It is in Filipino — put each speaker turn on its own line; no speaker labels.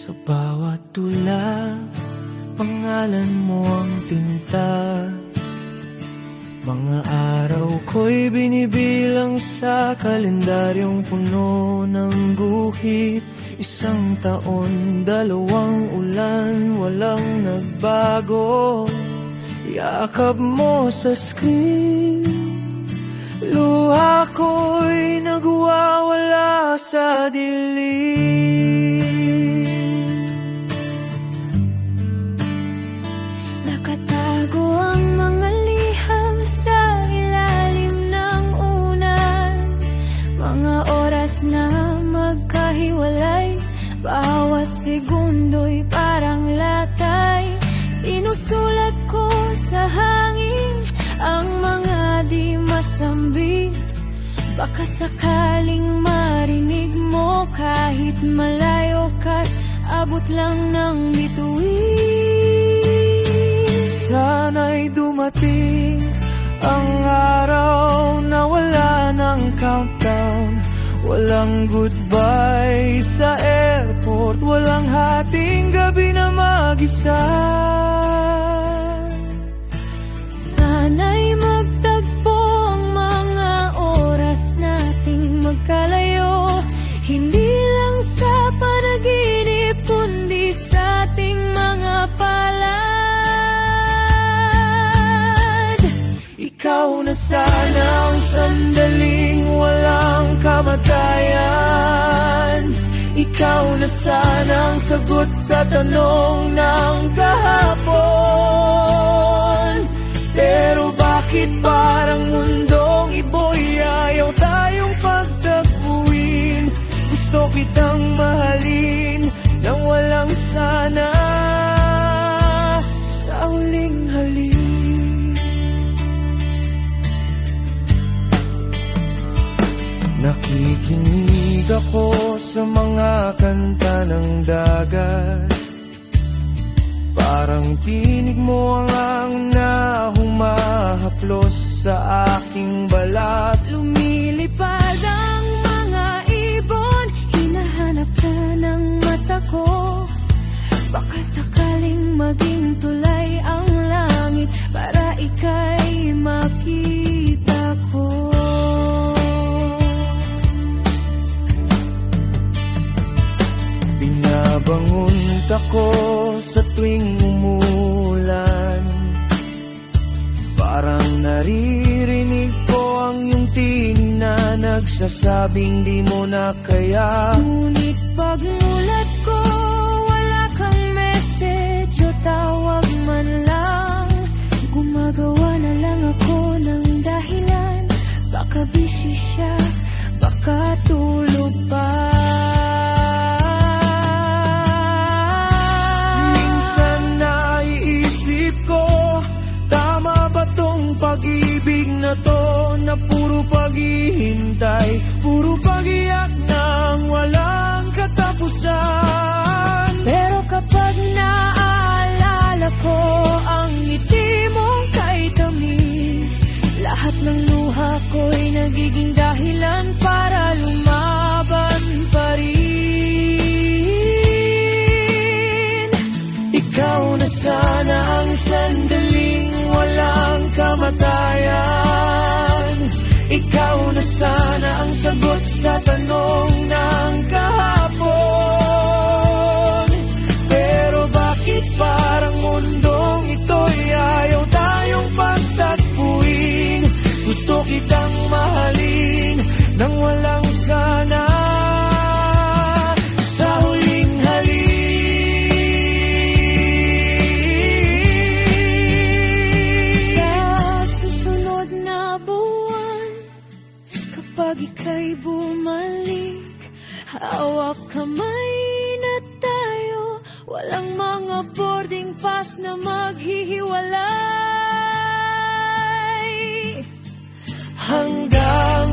Sa bawat tula, pangalan mo ang tinta. Mga araw ko'y binibilang sa kalendaryong puno ng guhit. 1 taon, 2 ulan, walang nagbago. Yakap mo sa screen, luha ko'y nagwawala sa dilim.
Nakatago ang mga liham sa ilalim ng unan. Mga oras na magkahiwalay, bawat segundo'y parang latay. Sinusulat ko sa hangin ang mga di masambit. Baka sakaling marinig mo kahit malayo ka't abot lang ng bituin.
Sana'y dumating ang araw na wala ng countdown. Walang goodbye sa airport, walang hating gabi na mag-isa.
Sana'y magtagpo ang mga oras nating magkalayo. Hindi lang sa panaginip, kundi sa ating mga palad.
Ikaw na sana ang sandaling walang kamatayan. Ikaw na sana ang sagot sa tanong ng kahapon. Pero bakit parang mundong ibo'y ayaw tayong pagtagpuin? Gusto kitang mahalin nang walang sana sa huling halik. Nakikinig ako sa mga kanta ng dagat. Parang tinig mo ang na humahaplos sa aking balat.
Lumilipad ang mga ibon, hinahanap ka ng mata ko. Baka sakaling maging tulay ang langit para ika'y makita ko.
Binabangon ako sa tuwing umulan. Parang naririnig ko ang iyong tinig na nagsasabing di mo na kaya.
Ngunit pagmulat ko, wala kang message o tawag man lang. Gumagawa na lang ako ng dahilan. Baka busy siya, baka tulog pa.
Pag-ibig na to na puro paghihintay, puro pag-iyak nang walang katapusan.
Pero kapag naaalala ko ang ngiti mong kay tamis, lahat ng luha ko'y nagiging dahilan para lumaban pa rin.
Ikaw na sana ang sandaling walang kamatayan. Ikaw na sana ang sagot sa tanong ng kahapon. Pero bakit parang mundong ito'y ayaw tayong pagtagpuin? Gusto kitang mahalin nang walang sana sa huling halik.
Pag ika'y bumalik, hawak kamay na tayo. Walang mga boarding pass na maghihiwalay.
Hanggang